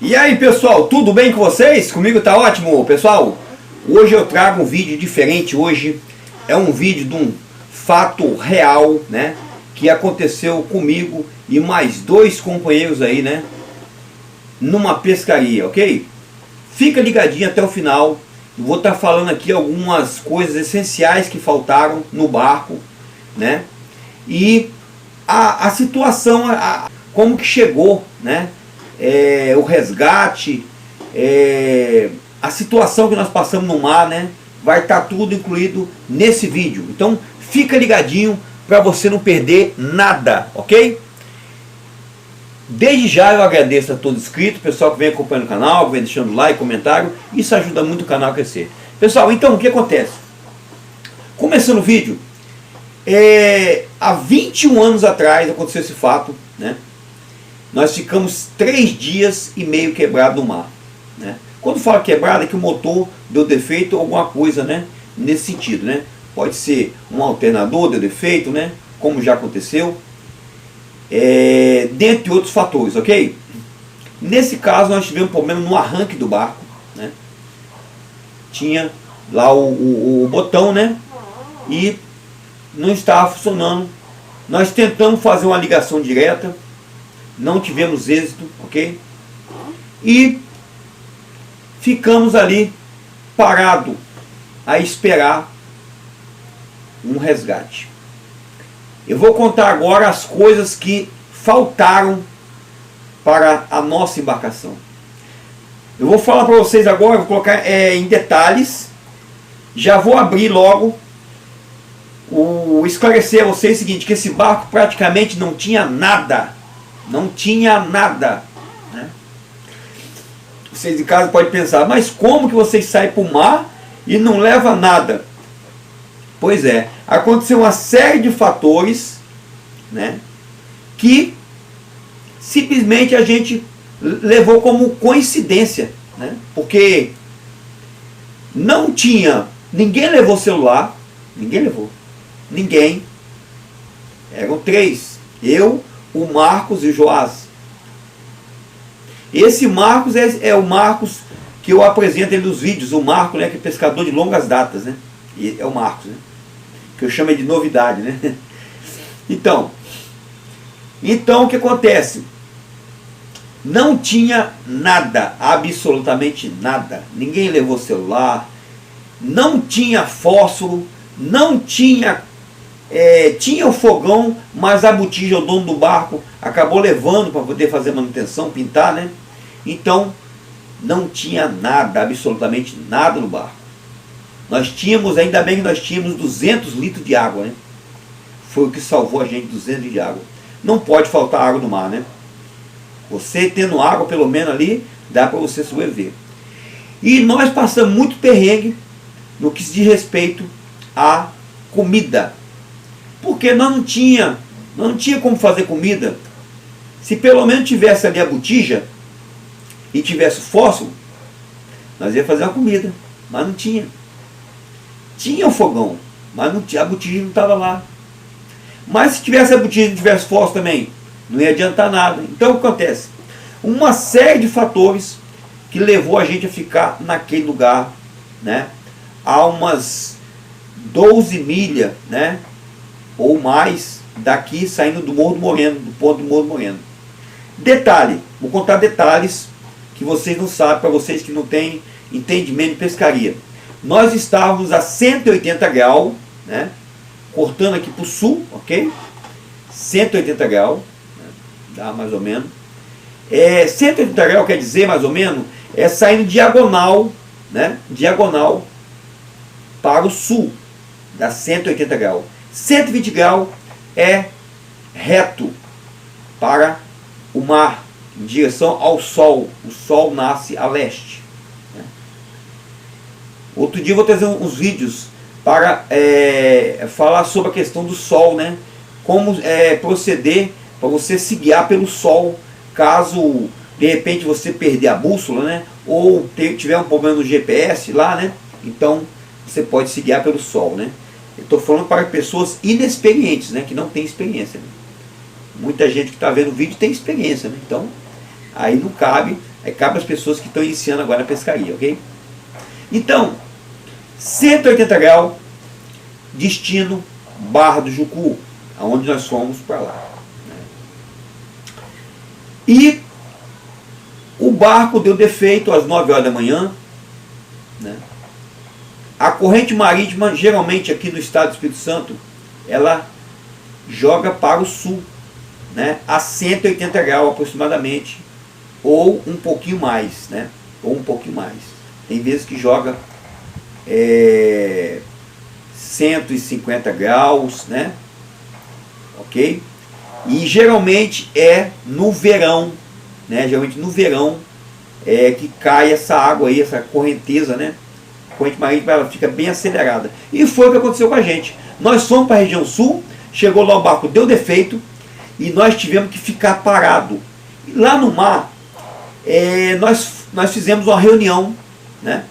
E aí pessoal, tudo bem com vocês? Comigo tá ótimo, pessoal. Hoje eu trago um vídeo diferente. Hoje é um vídeo de um fato real, né, que aconteceu comigo e mais dois companheiros aí, né, numa pescaria, ok? Fica ligadinho até o final. Eu vou estar falando aqui algumas coisas essenciais que faltaram no barco, né, e a situação, como que chegou, né, o resgate, a situação que nós passamos no mar, né? Vai estar tudo incluído nesse vídeo. Então fica ligadinho para você não perder nada, ok? Desde já eu agradeço a todos inscritos, pessoal que vem acompanhando o canal, que vem deixando like, comentário. Isso ajuda muito o canal a crescer. Pessoal, então o que acontece? Começando o vídeo, há 21 anos atrás aconteceu esse fato, né? Nós ficamos 3 dias e meio quebrado no mar, né? Quando fala quebrado é que o motor deu defeito ou alguma coisa, né, nesse sentido, né? Pode ser um alternador deu defeito, né, como já aconteceu, dentre outros fatores, ok? Nesse caso nós tivemos um problema no arranque do barco, né? Tinha lá o botão, né, e não estava funcionando. Nós tentamos fazer uma ligação direta, não tivemos êxito, ok? E ficamos ali parado a esperar um resgate. Eu vou contar agora as coisas que faltaram para a nossa embarcação. Eu vou falar para vocês agora, vou colocar em detalhes. Já vou abrir logo esclarecer a vocês o seguinte, que esse barco praticamente não tinha nada. Não tinha nada, né? Vocês de casa podem pensar, mas como que vocês saem para o mar e não leva nada? Pois é, aconteceu uma série de fatores, né, que simplesmente a gente levou como coincidência, né? Porque não tinha, ninguém levou celular, ninguém levou, ninguém. Eram 3, eu, o Marcos e o Joás. Esse Marcos é o Marcos que eu apresento ele nos vídeos. O Marcos, né, que é pescador de longas datas, né? E é o Marcos, né, que eu chamo de novidade, né? Então o que acontece? Não tinha nada, absolutamente nada. Ninguém levou celular, não tinha fósforo, não tinha... tinha o fogão, mas a botija, o dono do barco, acabou levando para poder fazer manutenção, pintar, né? Então, não tinha nada, absolutamente nada no barco. Nós tínhamos, ainda bem que nós tínhamos 200 litros de água, né? Foi o que salvou a gente, 200 litros de água. Não pode faltar água no mar, né? Você tendo água, pelo menos ali, dá para você sobreviver. E nós passamos muito perrengue no que se diz respeito à comida. Porque nós não tinha como fazer comida. Se pelo menos tivesse ali a botija e tivesse fósforo, nós ia fazer uma comida, mas não tinha. Tinha o fogão, mas não tinha, a botija não estava lá. Mas se tivesse a botija e tivesse fósforo também, não ia adiantar nada. Então o que acontece? Uma série de fatores que levou a gente a ficar naquele lugar, né, a umas 12 milhas, né, ou mais daqui, saindo do Morro do Moreno, do ponto do Morro do Moreno. Detalhe, vou contar detalhes que vocês não sabem, para vocês que não têm entendimento de pescaria. Nós estávamos a 180 graus, né, cortando aqui para o sul, ok? 180 graus, né, dá mais ou menos. 180 graus quer dizer mais ou menos, saindo diagonal, né, diagonal para o sul, dá 180 graus. 120 graus é reto para o mar, em direção ao sol. O sol nasce a leste, né? Outro dia eu vou trazer uns vídeos para falar sobre a questão do sol, né? Como proceder para você se guiar pelo sol, caso de repente você perder a bússola, né? Ou tiver um problema no GPS lá, né? Então você pode se guiar pelo sol, né? Eu estou falando para pessoas inexperientes, né, que não têm experiência, né? Muita gente que está vendo o vídeo tem experiência, né? Então aí não cabe Aí cabe às pessoas que estão iniciando agora a pescaria, ok? Então, 180 graus, destino Barra do Jucu, aonde nós fomos para lá. E o barco deu defeito às 9 horas da manhã, né? A corrente marítima, geralmente aqui no estado do Espírito Santo, ela joga para o sul, né? A 180 graus aproximadamente, ou um pouquinho mais, né? Ou um pouquinho mais. Tem vezes que joga 150 graus, né? Ok? E geralmente é no verão, né? Geralmente no verão que cai essa água aí, essa correnteza, né? A corrente marítima, ela fica bem acelerada. E foi o que aconteceu com a gente. Nós fomos para a região sul, chegou lá, o barco deu defeito e nós tivemos que ficar parado. Lá no mar, nós fizemos uma reunião, né?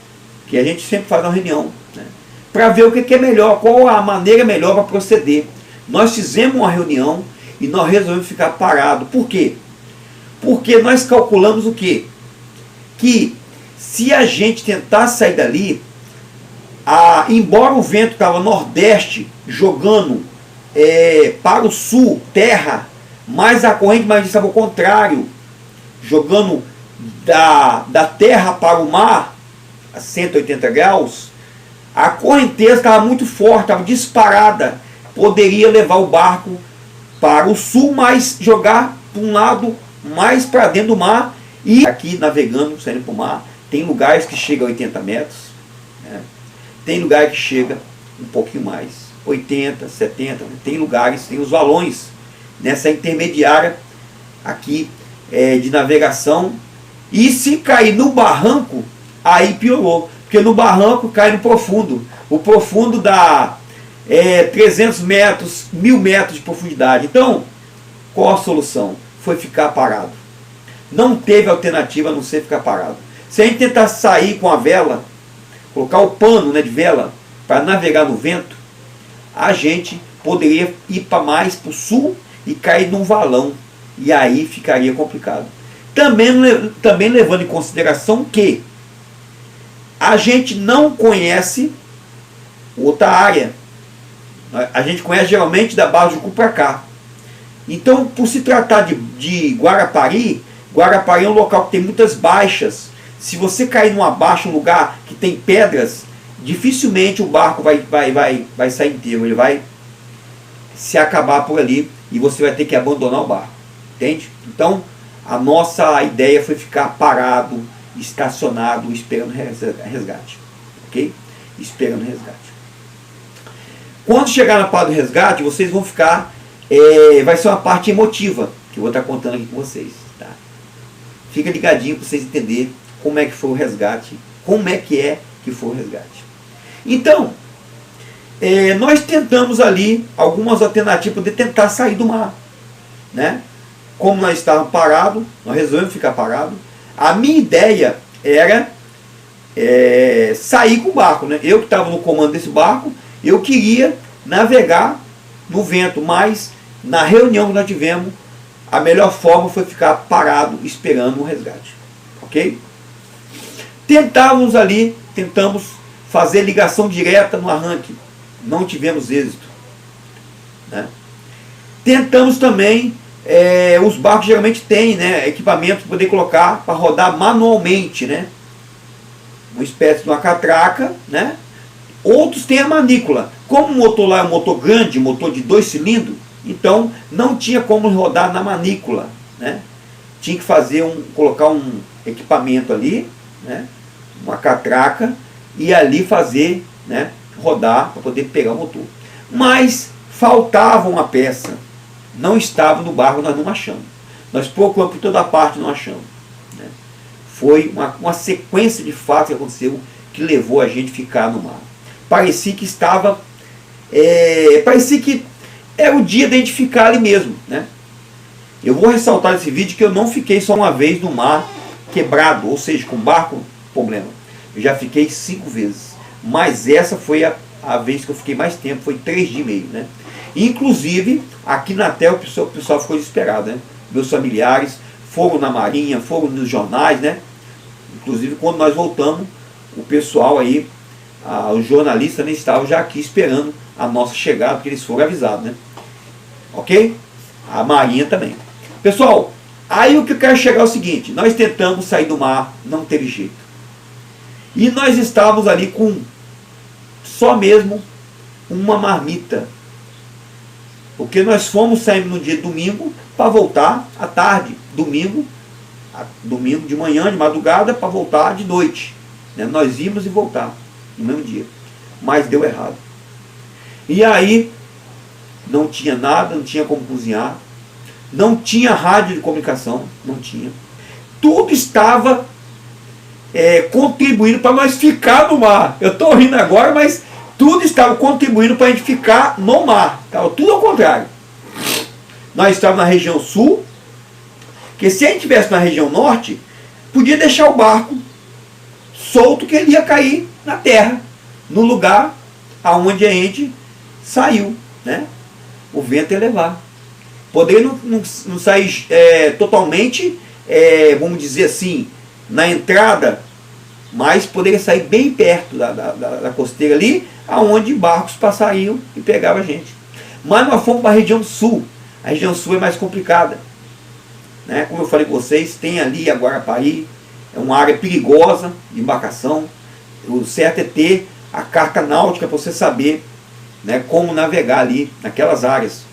Que a gente sempre faz uma reunião, né? Para ver o que é melhor, qual a maneira melhor para proceder. Nós fizemos uma reunião e nós resolvemos ficar parado. Por quê? Porque nós calculamos o quê? Que se a gente tentar sair dali, embora o vento estava nordeste, jogando para o sul, terra, mas a corrente marítima estava ao contrário, jogando da terra para o mar, a 180 graus, a correnteza estava muito forte, estava disparada, poderia levar o barco para o sul, mas jogar para um lado mais para dentro do mar. E aqui navegando, saindo para o mar, tem lugares que chega a 80 metros, né? Tem lugar que chega um pouquinho mais, 80, 70, tem lugares, tem os valões nessa intermediária aqui de navegação. E se cair no barranco, aí piorou, porque no barranco cai no profundo. O profundo dá 300 metros, 1000 metros de profundidade. Então, qual a solução? Foi ficar parado. Não teve alternativa a não ser ficar parado. Se a gente tentar sair com a vela, colocar o pano, né, de vela para navegar no vento, a gente poderia ir para mais para o sul e cair num valão. E aí ficaria complicado. Também levando em consideração que a gente não conhece outra área. A gente conhece geralmente da Barra do Jucu para cá. Então, por se tratar de Guarapari, Guarapari é um local que tem muitas baixas. Se você cair numa baixa, um lugar que tem pedras, dificilmente o barco vai sair inteiro. Ele vai se acabar por ali e você vai ter que abandonar o barco. Entende? Então, a nossa ideia foi ficar parado, estacionado, esperando resgate. Ok? Esperando resgate. Quando chegar na parte do resgate, vocês vão ficar... vai ser uma parte emotiva que eu vou estar contando aqui com vocês. Tá? Fica ligadinho para vocês entenderem como é que foi o resgate, como é que foi o resgate. Então, nós tentamos ali algumas alternativas de tentar sair do mar. Né? Como nós estávamos parados, nós resolvemos ficar parados. A minha ideia era sair com o barco. Né? Eu que estava no comando desse barco, eu queria navegar no vento, mas na reunião que nós tivemos, a melhor forma foi ficar parado esperando o resgate. Ok? Tentamos fazer ligação direta no arranque. Não tivemos êxito. Né? Tentamos também, os barcos geralmente têm, né, equipamento para poder colocar, para rodar manualmente, né? Uma espécie de uma catraca, né? Outros têm a manícula. Como o motor lá é um motor grande, motor de 2 cilindros, então não tinha como rodar na manícula, né? Tinha que colocar um equipamento ali, né? Uma catraca, e ali fazer, né, rodar para poder pegar o motor. Mas faltava uma peça, não estava no barco, nós não achamos. Nós procuramos por toda parte, não achamos. Né? Foi uma sequência de fatos que aconteceu que levou a gente a ficar no mar. Parecia que estava... parecia que era o dia de a gente ficar ali mesmo. Né? Eu vou ressaltar nesse vídeo que eu não fiquei só uma vez no mar quebrado, ou seja, com barco, problema. Eu já fiquei 5 vezes. Mas essa foi a vez que eu fiquei mais tempo, foi 3 dias e meio. Né? Inclusive, aqui na terra o pessoal ficou desesperado. Né? Meus familiares foram na Marinha, foram nos jornais, né? Inclusive quando nós voltamos, o pessoal aí, os jornalistas, né, estavam já aqui esperando a nossa chegada, porque eles foram avisados, né? Ok? A Marinha também. Pessoal, aí o que eu quero chegar é o seguinte: nós tentamos sair do mar, não teve jeito. E nós estávamos ali com só mesmo uma marmita. Porque nós fomos sair no dia domingo para voltar à tarde. Domingo de manhã, de madrugada, para voltar de noite. Né? Nós íamos e voltar no mesmo dia. Mas deu errado. E aí, não tinha nada, não tinha como cozinhar. Não tinha rádio de comunicação. Não tinha. Tudo estava contribuindo para nós ficar no mar. Eu estou rindo agora, mas tudo estava contribuindo para a gente ficar no mar. Estava tudo ao contrário. Nós estávamos na região sul, que se a gente estivesse na região norte, podia deixar o barco solto, que ele ia cair na terra, no lugar aonde a gente saiu, né? O vento ia levar. Poderia não sair totalmente, vamos dizer assim, na entrada, mas poderia sair bem perto da costeira ali, aonde barcos passariam e pegavam a gente. Mas nós fomos para a região sul. A região sul é mais complicada, né? Como eu falei com vocês, tem ali a Guarapari, é uma área perigosa de embarcação. O certo é ter a carta náutica para você saber, né, como navegar ali naquelas áreas.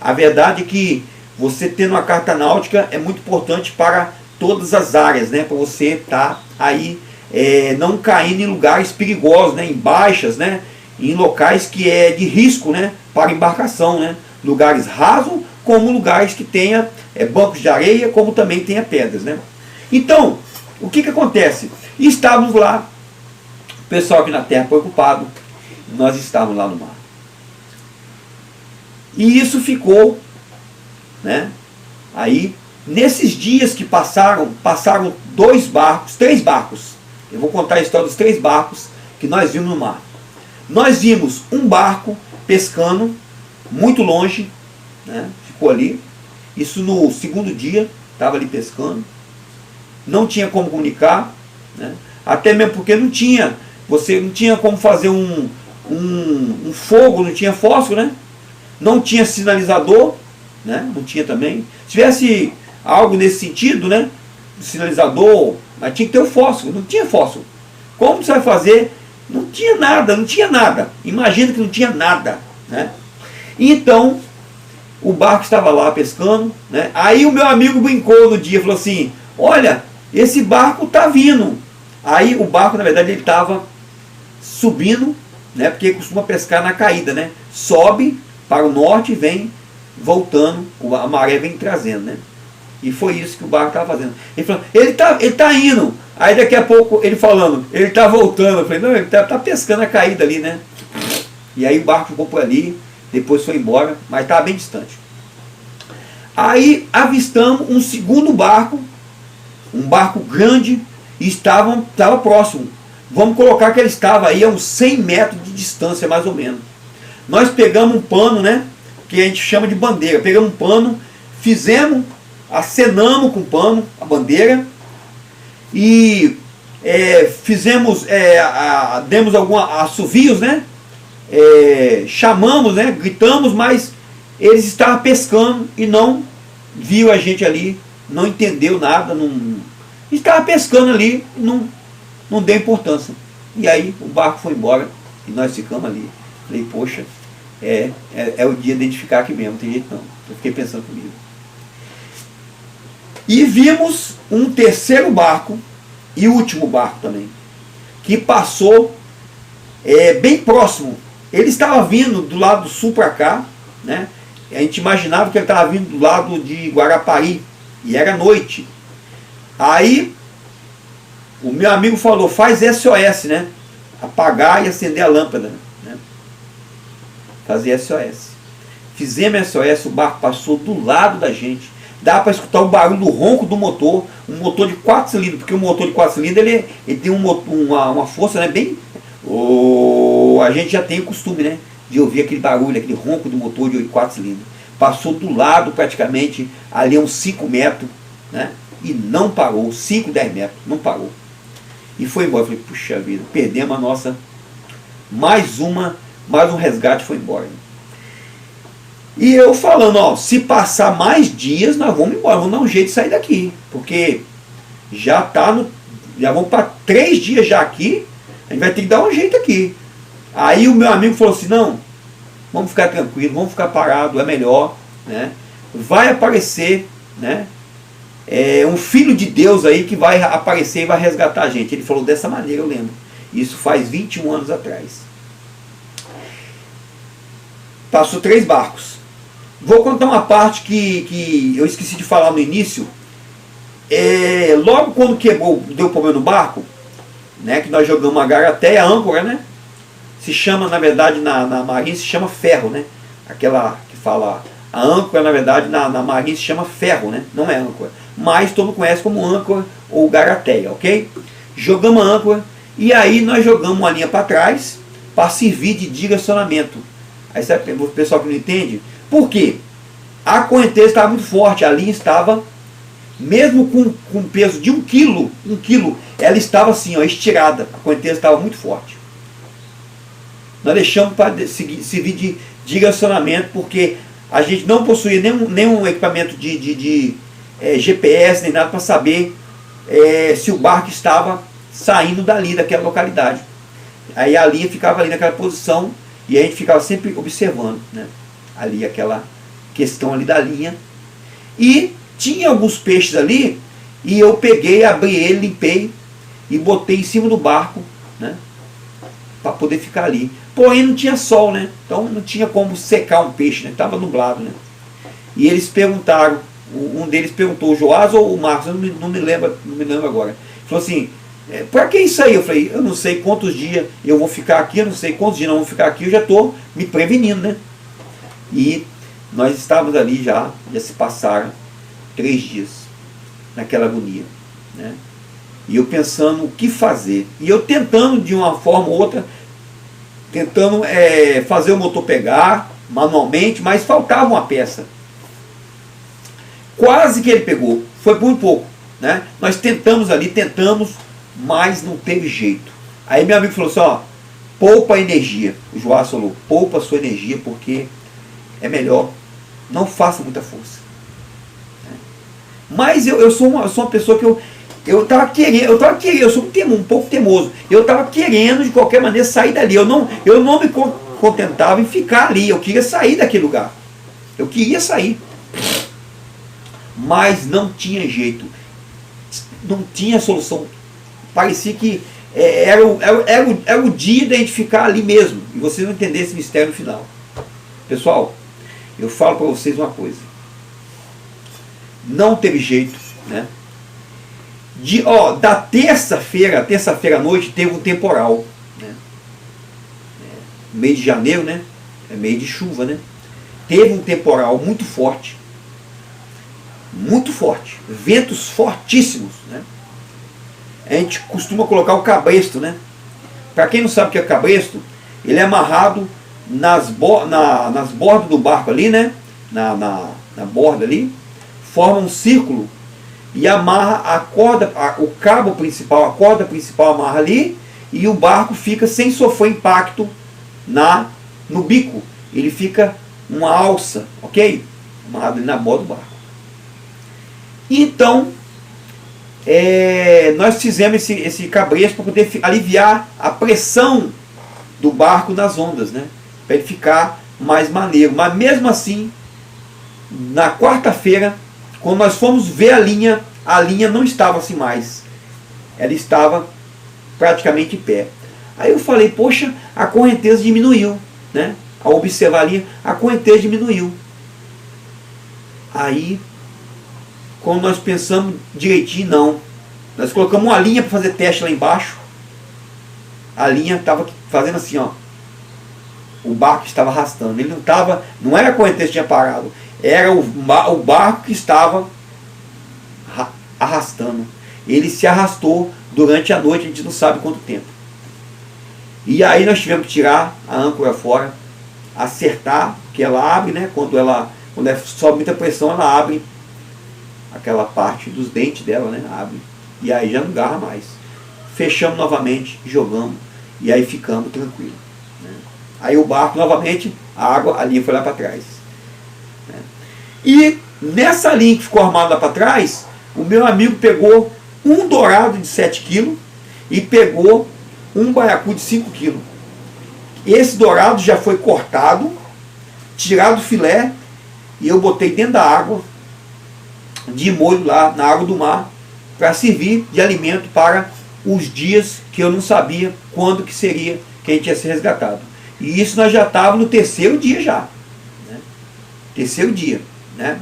A verdade é que você tendo uma carta náutica é muito importante para todas as áreas, né, para você estar aí não caindo em lugares perigosos, né, em baixas, né, em locais que é de risco, né, para embarcação, né, lugares rasos, como lugares que tenha bancos de areia, como também tenha pedras, né. Então, o que acontece? Estávamos lá, o pessoal aqui na terra preocupado, nós estávamos lá no mar. E isso ficou, né, aí, nesses dias que passaram 3 barcos. Eu vou contar a história dos 3 barcos que nós vimos no mar. Nós vimos um barco pescando, muito longe, né, ficou ali. Isso no segundo dia, estava ali pescando. Não tinha como comunicar, né, até mesmo porque você não tinha como fazer um fogo, não tinha fósforo, né? Não tinha sinalizador, né? Não tinha também. Se tivesse algo nesse sentido, né, sinalizador, mas tinha que ter o fósforo, não tinha fósforo. Como você vai fazer? Não tinha nada. Imagina que não tinha nada, né? Então, o barco estava lá pescando, né? Aí o meu amigo brincou no dia, falou assim: olha, esse barco está vindo. Aí o barco, na verdade, ele estava subindo, né? Porque costuma pescar na caída, né? Sobe para o norte e vem voltando, a maré vem trazendo, né? E foi isso que o barco estava fazendo. Ele falou: ele tá indo. Aí daqui a pouco ele falando: ele está voltando. Eu falei: não, ele tá pescando a caída ali, né? E aí o barco ficou por ali, depois foi embora, mas estava bem distante. Aí avistamos um segundo barco, um barco grande, e estava próximo. Vamos colocar que ele estava aí a uns 100 metros de distância, mais ou menos. Nós pegamos um pano, né, que a gente chama de bandeira. Pegamos um pano, acenamos com o pano a bandeira e demos alguns assovios, né, chamamos, né, gritamos, mas eles estavam pescando e não viu a gente ali, não entendeu nada, estava pescando ali e não deu importância. E aí o barco foi embora e nós ficamos ali. Falei: poxa, é o dia de identificar aqui mesmo, não tem jeito não. Eu fiquei pensando comigo. E vimos um terceiro barco, e último barco também, que passou bem próximo. Ele estava vindo do lado do sul para cá, né? A gente imaginava que ele estava vindo do lado de Guarapari, e era noite. Aí o meu amigo falou: faz SOS, né? Apagar e acender a lâmpada, né? Fazer SOS. Fizemos SOS, o barco passou do lado da gente. Dá para escutar o barulho do ronco do motor, um motor de 4 cilindros, porque o motor de 4 cilindros ele tem uma força, né, bem... a gente já tem o costume, né, de ouvir aquele barulho, aquele ronco do motor de 4 cilindros. Passou do lado praticamente, ali a uns 5 metros, né? E não parou, 5, 10 metros, não parou. E foi embora. Eu falei, puxa vida, perdemos a nossa, mais um resgate, foi embora. E eu falando, ó, se passar mais dias, nós vamos embora, vamos dar um jeito de sair daqui. Porque já vamos para 3 dias já aqui, a gente vai ter que dar um jeito aqui. Aí o meu amigo falou assim, não, vamos ficar tranquilo, vamos ficar parado, é melhor, né? Vai aparecer, né, um filho de Deus aí que vai aparecer e vai resgatar a gente. Ele falou dessa maneira, eu lembro. Isso faz 21 anos atrás. Passou 3 barcos. Vou contar uma parte que eu esqueci de falar no início. Logo quando quebrou, deu problema no barco, né, que nós jogamos a garateia, a âncora, né? Se chama, na verdade, na marinha se chama ferro, né? Aquela que fala, a âncora, na verdade, na marinha se chama ferro, né? Não é âncora. Mas todo mundo conhece como âncora ou garateia, ok? Jogamos a âncora e aí nós jogamos uma linha para trás para servir de direcionamento. Aí sabe o pessoal que não entende? Por quê? A correnteza estava muito forte, a linha estava, mesmo com peso de 1 quilo, ela estava assim, ó, estirada. A correnteza estava muito forte. Nós deixamos para servir de direcionamento, porque a gente não possuía nenhum equipamento de GPS, nem nada para saber se o barco estava saindo dali, daquela localidade. Aí a linha ficava ali naquela posição e a gente ficava sempre observando, né, ali aquela questão ali da linha. E tinha alguns peixes ali e eu peguei, abri ele, limpei e botei em cima do barco, né, para poder ficar ali. Porém não tinha sol, né? Então não tinha como secar um peixe, né? Estava nublado, né? E eles perguntaram, um deles perguntou, o Joás ou o Marcos, eu não me lembro agora. Falou assim, para que isso aí? Eu falei, eu não sei quantos dias eu vou ficar aqui, eu não sei quantos dias não vou ficar aqui, eu já estou me prevenindo, né? E nós estávamos ali já se passaram 3 dias naquela agonia, né? E eu pensando o que fazer. E eu tentando de uma forma ou outra, tentando fazer o motor pegar manualmente, mas faltava uma peça. Quase que ele pegou, foi por um pouco, né? Nós tentamos, mas não teve jeito. Aí meu amigo falou assim, ó, poupa a energia. O Joás falou, poupa a sua energia, porque é melhor, não faça muita força. Mas eu sou uma pessoa que eu estava querendo, eu sou um pouco teimoso. Eu estava querendo, de qualquer maneira, sair dali. Eu não me contentava em ficar ali. Eu queria sair daquele lugar. Eu queria sair. Mas não tinha jeito. Não tinha solução. Parecia que era o dia da gente ficar ali mesmo. E vocês não entenderem esse mistério no final. Pessoal, eu falo para vocês uma coisa. Não teve jeito, né? Da terça-feira à noite teve um temporal, né? Mês de janeiro, né? É mês de chuva, né? Teve um temporal muito forte, ventos fortíssimos, né? A gente costuma colocar o cabresto, né? Para quem não sabe o que é cabresto, ele é amarrado nas bordas do barco ali, né? Na borda ali, forma um círculo e amarra a corda, o cabo principal, a corda principal amarra ali e o barco fica sem sofrer impacto no bico. Ele fica uma alça, ok? Amarrado ali na borda do barco. Então, nós fizemos esse cabresto para poder aliviar a pressão do barco nas ondas, né? Para ele ficar mais maneiro. Mas mesmo assim, na quarta-feira, quando nós fomos ver a linha não estava assim mais. Ela estava praticamente em pé. Aí eu falei, poxa, a correnteza diminuiu, né? Ao observar a linha, a correnteza diminuiu. Aí, quando nós pensamos direitinho, não. Nós colocamos uma linha para fazer teste lá embaixo. A linha estava fazendo assim, ó. O barco estava arrastando. Ele não era a correnteza que tinha parado. Era o barco que estava arrastando. Ele se arrastou durante a noite, a gente não sabe quanto tempo. E aí nós tivemos que tirar a âncora fora, acertar, porque ela abre, né? Quando sobe muita pressão, ela abre aquela parte dos dentes dela, né? Abre. E aí já não garra mais. Fechamos novamente, jogamos. E aí ficamos tranquilos. Né? Aí o barco novamente, a água, a linha foi lá para trás. Né? E nessa linha que ficou armada lá para trás, o meu amigo pegou um dourado de 7 quilos e pegou um baiacu de 5 quilos. Esse dourado já foi cortado, tirado o filé, e eu botei dentro da água, de molho lá na água do mar, para servir de alimento para os dias que eu não sabia quando que seria que a gente ia ser resgatado. E isso nós já estávamos no terceiro dia já. Né? Terceiro dia. Né?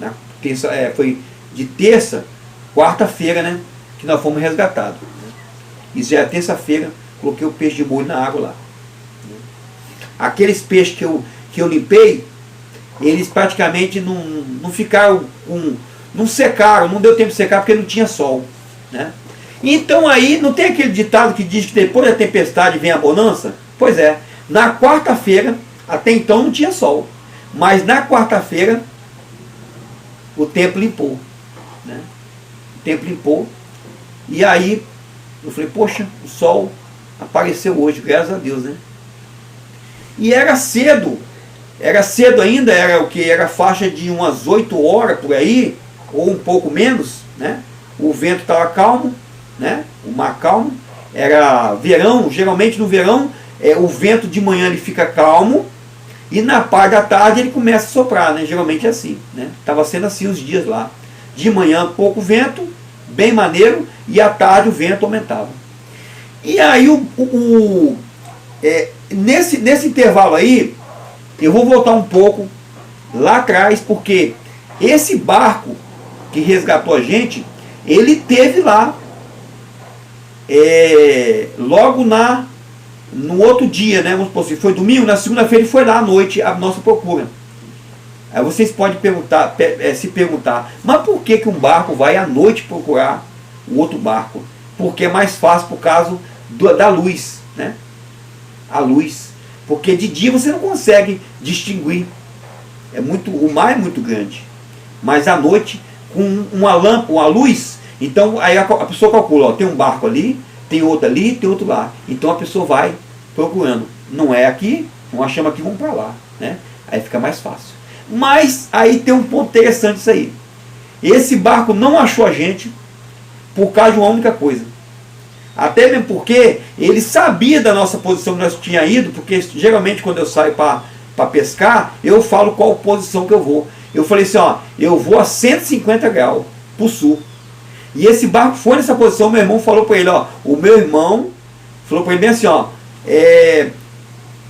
Foi de terça, quarta-feira, né, que nós fomos resgatados. Né? Isso já é terça-feira, coloquei o peixe de molho na água lá. Né? Aqueles peixes que eu limpei, eles praticamente não ficaram não secaram, não deu tempo de secar porque não tinha sol. Né? Então aí, não tem aquele ditado que diz que depois da tempestade vem a bonança? Pois é, na quarta-feira, até então não tinha sol, mas na quarta-feira o tempo limpou. Né? O tempo limpou, e aí eu falei, poxa, o sol apareceu hoje, graças a Deus. Né? E era cedo ainda, era o que? Era faixa de umas 8 horas por aí, ou um pouco menos, né? O vento estava calmo, né? O mar calmo, era verão, geralmente no verão, o vento de manhã ele fica calmo, e na parte da tarde ele começa a soprar, né? Geralmente é assim, né? Estava sendo assim os dias lá. De manhã pouco vento, bem maneiro, e à tarde o vento aumentava. E aí, nesse intervalo aí, eu vou voltar um pouco lá atrás, porque esse barco que resgatou a gente, ele teve lá, logo no outro dia, né, vamos supor assim, foi domingo, na segunda-feira ele foi lá à noite a nossa procura. Aí vocês podem se perguntar, mas por que um barco vai à noite procurar o outro barco? Porque é mais fácil por causa da luz, né? A luz. Porque de dia você não consegue distinguir. O mar é muito grande. Mas à noite, com uma lâmpada, uma luz, então aí a pessoa calcula, ó, tem um barco ali, tem outro ali, tem outro lá. Então a pessoa vai procurando. Não é aqui, não achamos aqui, vamos para lá. Né? Aí fica mais fácil. Mas aí tem um ponto interessante isso aí. Esse barco não achou a gente por causa de uma única coisa. Até mesmo porque ele sabia da nossa posição que nós tínhamos ido, porque geralmente quando eu saio para pescar, eu falo qual posição que eu vou. Eu falei assim, ó, eu vou a 150 graus para o sul. E esse barco foi nessa posição, meu irmão falou para ele, ó, o meu irmão falou para ele bem assim, ó,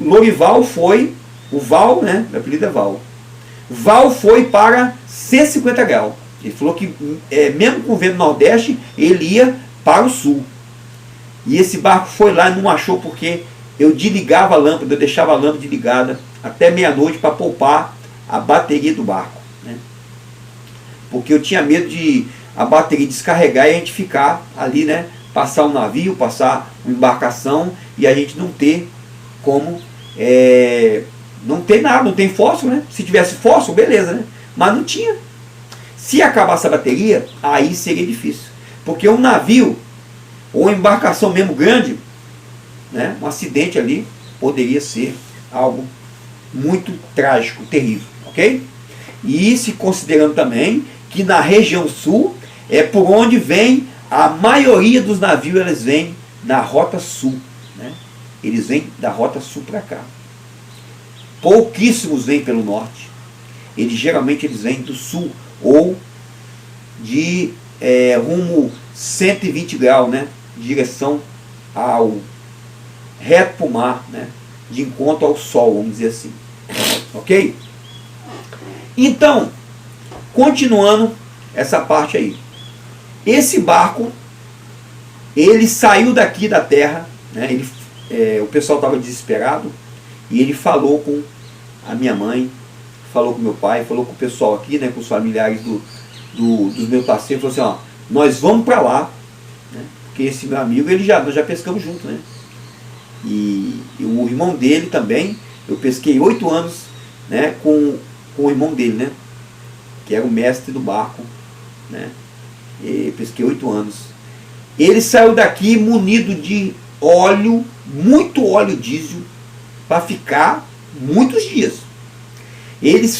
Lorival foi, o Val, né, meu apelido é Val, Val foi para 150 graus. Ele falou que mesmo com o vento nordeste, ele ia para o sul. E esse barco foi lá e não achou porque eu desligava a lâmpada, eu deixava a lâmpada desligada até meia-noite para poupar a bateria do barco. Né? Porque eu tinha medo de a bateria descarregar e a gente ficar ali, né? Passar um navio, passar uma embarcação e a gente não ter como, não ter nada, não tem fósforo, né? Se tivesse fósforo, beleza, né? Mas não tinha. Se acabasse a bateria, aí seria difícil. Porque um navio, ou uma embarcação mesmo grande, né, um acidente ali, poderia ser algo muito trágico, terrível, ok? E se considerando também que na região sul é por onde vem a maioria dos navios, eles vêm na rota sul, né? Eles vêm da rota sul para cá. Pouquíssimos vêm pelo norte. Geralmente eles vêm do sul ou de rumo 120 graus, né? Direção reto para o mar, né? De encontro ao sol, vamos dizer assim. Ok? Então, continuando essa parte aí. Esse barco, ele saiu daqui da terra, né? O pessoal estava desesperado, e ele falou com a minha mãe, falou com meu pai, falou com o pessoal aqui, né? Com os familiares dos meus parceiros, falou assim, ó, nós vamos para lá, né? Porque esse meu amigo, nós já pescamos junto, né? E o irmão dele também, eu pesquei 8 anos, né, com o irmão dele, né, que era o mestre do barco, né, pesquei 8 anos. Ele saiu daqui munido de óleo, muito óleo diesel, para ficar muitos dias. Eles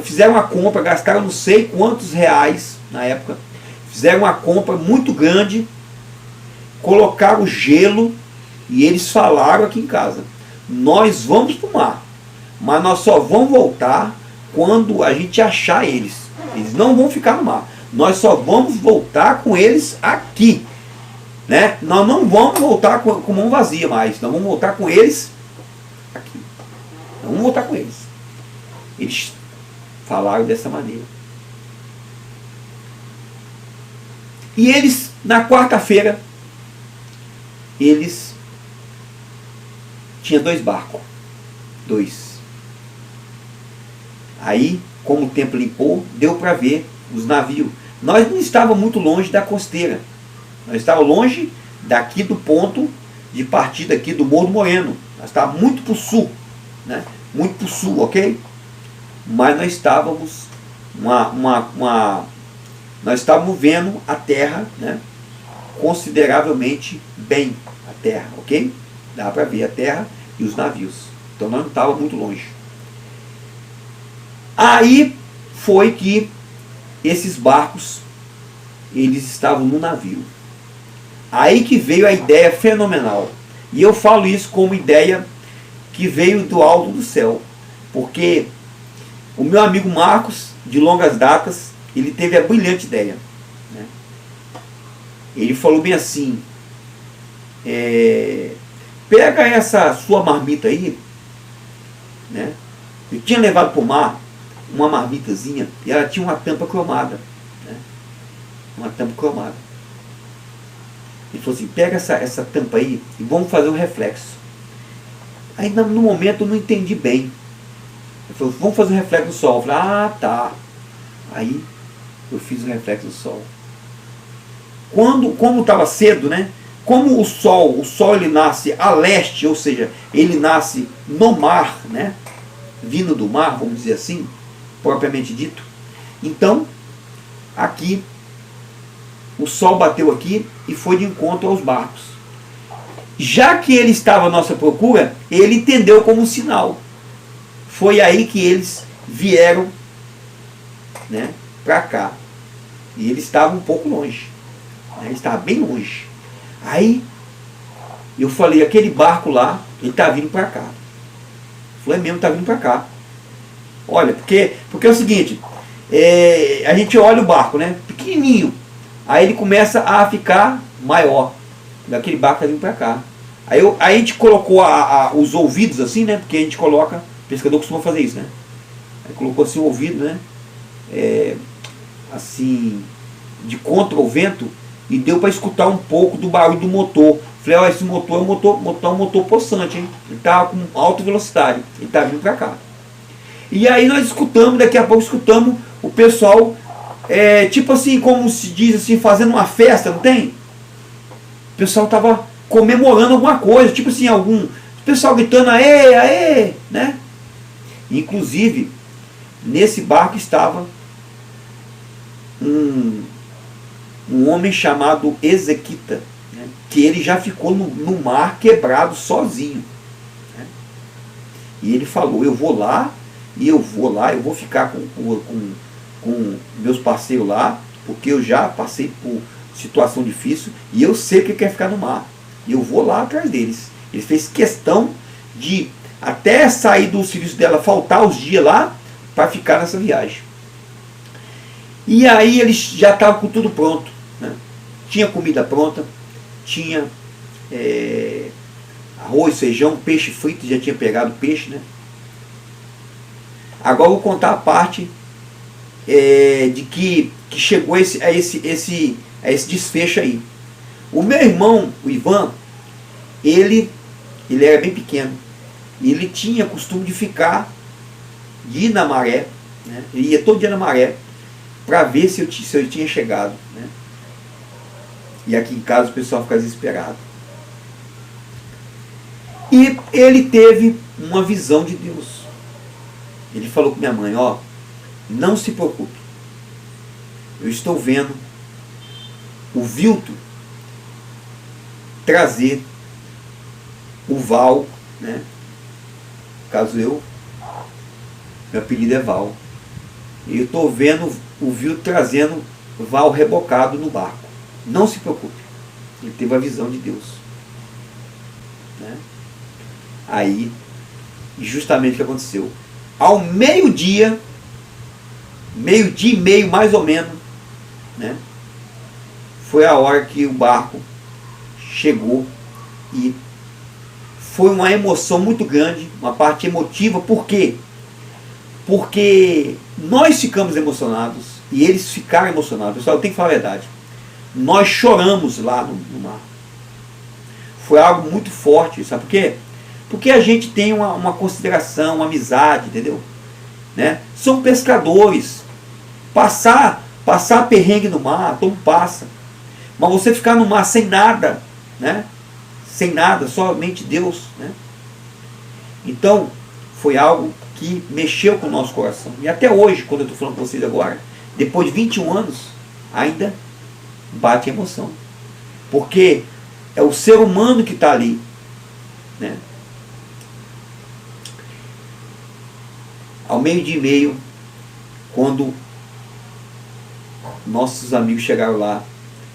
fizeram uma compra, gastaram não sei quantos reais na época, fizeram uma compra muito grande, colocaram gelo e eles falaram aqui em casa: nós vamos para o mar, mas nós só vamos voltar quando a gente achar eles. Eles não vão ficar no mar. Nós só vamos voltar com eles aqui. Né? Nós não vamos voltar com mão vazia mais. Nós vamos voltar com eles aqui. Nós vamos voltar com eles. Eles falaram dessa maneira. E eles, na quarta-feira, eles tinham 2 barcos. 2. Aí, como o tempo limpou, deu para ver os navios. Nós não estávamos muito longe da costeira. Nós estávamos longe daqui do ponto de partida aqui do Morro do Moreno. Nós estávamos muito para o sul. Né? Muito para o sul, ok? Mas nós estávamos nós estávamos vendo a terra, né? Consideravelmente bem a terra, ok? Dá para ver a terra e os navios. Então nós não estávamos muito longe. Aí foi que esses barcos, eles estavam no navio. Aí que veio a ideia fenomenal. E eu falo isso como ideia que veio do alto do céu. Porque o meu amigo Marcos, de longas datas, ele teve a brilhante ideia. Né? Ele falou bem assim: pega essa sua marmita aí. Né? Eu tinha levado para o mar uma marmitazinha e ela tinha uma tampa cromada. Né? Uma tampa cromada. Ele falou assim: pega essa tampa aí e vamos fazer um reflexo. Aí no momento eu não entendi bem. Ele falou: vamos fazer um reflexo do sol. Eu falei: ah, tá. Aí eu fiz o reflexo do sol. Como estava cedo, né? Como o sol ele nasce a leste, ou seja, ele nasce no mar, né? Vindo do mar, vamos dizer assim, propriamente dito. Então, aqui, o sol bateu aqui e foi de encontro aos barcos. Já que ele estava à nossa procura, ele entendeu como um sinal. Foi aí que eles vieram, né, para cá. E eles estavam um pouco longe. Né, ele estava bem longe. Aí, eu falei: aquele barco lá, ele está vindo para cá. Falei: mesmo, está vindo para cá. Olha, porque é o seguinte, a gente olha o barco, né, pequenininho. Aí ele começa a ficar maior. Daquele barco está vindo para cá. Aí a gente colocou os ouvidos assim, né, porque a gente coloca, o pescador costuma fazer isso, né. Aí colocou assim o ouvido, né, assim, de contra o vento, e deu para escutar um pouco do barulho do motor. Falei: ó, esse motor é um motor possante, hein? Ele está com alta velocidade, ele está vindo para cá. E aí nós escutamos, daqui a pouco escutamos o pessoal, tipo assim, como se diz assim, fazendo uma festa, não tem? O pessoal estava comemorando alguma coisa, tipo assim, o pessoal gritando: aê, aê, né? Inclusive, nesse barco estava um homem chamado Ezequita, né? Que ele já ficou no mar quebrado sozinho. Né? E ele falou: eu vou lá, eu vou ficar com meus parceiros lá, porque eu já passei por situação difícil e eu sei que quer ficar no mar. E eu vou lá atrás deles. Ele fez questão de, até sair do serviço dela, faltar os dias lá para ficar nessa viagem. E aí eles já estavam com tudo pronto. Né? Tinha comida pronta, tinha arroz, feijão, peixe frito, já tinha pegado peixe, né? Agora eu vou contar a parte de que chegou a esse desfecho aí. O meu irmão, o Ivan, ele era bem pequeno. E ele tinha costume de ir na maré, né? Ele ia todo dia na maré para ver se eu tinha chegado. Né? E aqui em casa o pessoal fica desesperado. E ele teve uma visão de Deus. Ele falou com minha mãe: ó, não se preocupe. Eu estou vendo o Vilto trazer o Val, né? Caso meu apelido é Val. E eu estou vendo o Vilto trazendo Val rebocado no barco. Não se preocupe. Ele teve a visão de Deus. Né? Aí, justamente o que aconteceu. Ao meio-dia e meio mais ou menos, né? Foi a hora que o barco chegou e foi uma emoção muito grande, uma parte emotiva. Por quê? Porque nós ficamos emocionados e eles ficaram emocionados. Pessoal, eu tenho que falar a verdade. Nós choramos lá no mar. Foi algo muito forte, sabe por quê? Porque a gente tem uma consideração, uma amizade, entendeu? Né? São pescadores. Passar perrengue no mar, todo passa. Mas você ficar no mar sem nada, né? Sem nada, somente Deus, né? Então, foi algo que mexeu com o nosso coração. E até hoje, quando eu estou falando com vocês agora, depois de 21 anos, ainda bate emoção. Porque é o ser humano que está ali, né? Ao meio-dia e meio, quando nossos amigos chegaram lá,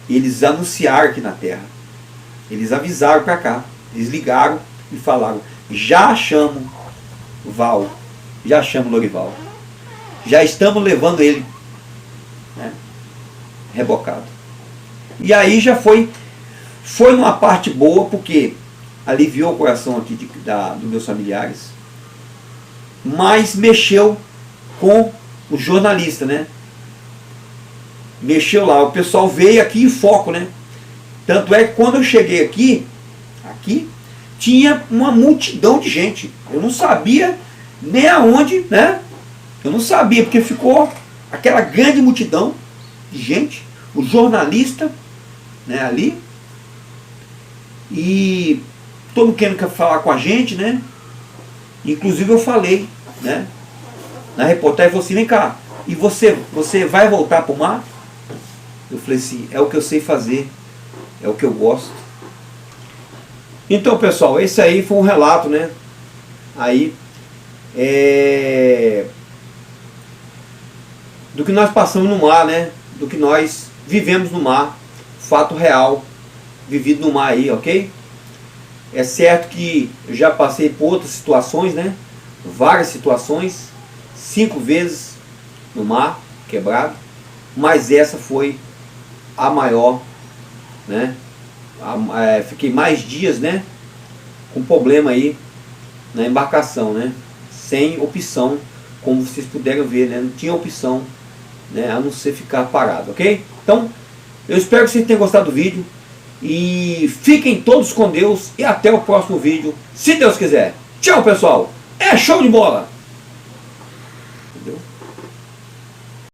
eles anunciaram aqui na terra. Eles avisaram para cá. Eles ligaram e falaram: já achamos Val, já achamos Lorival. Já estamos levando ele, né, rebocado. E aí já foi numa parte boa, porque aliviou o coração aqui dos meus familiares, mas mexeu com o jornalista, né? Mexeu lá, o pessoal veio aqui em foco, né? Tanto é que quando eu cheguei aqui tinha uma multidão de gente. Eu não sabia nem aonde, né? Eu não sabia, porque ficou aquela grande multidão de gente, o jornalista, né, ali, e todo mundo querendo falar com a gente, né? Inclusive eu falei, né, na reportagem, falou assim: vem cá, e você vai voltar para o mar? Eu falei assim: é o que eu sei fazer, é o que eu gosto. Então, pessoal, esse aí foi um relato, né? Aí, do que nós passamos no mar, né? Do que nós vivemos no mar, fato real, vivido no mar aí, ok? É certo que eu já passei por outras situações, né? Várias situações, 5 vezes no mar, quebrado, mas essa foi a maior, né? Fiquei mais dias, né, com problema aí na embarcação, né, sem opção, como vocês puderam ver, né, não tinha opção, né, a não ser ficar parado, ok? Então, eu espero que vocês tenham gostado do vídeo e fiquem todos com Deus e até o próximo vídeo, se Deus quiser. Tchau, pessoal, é show de bola!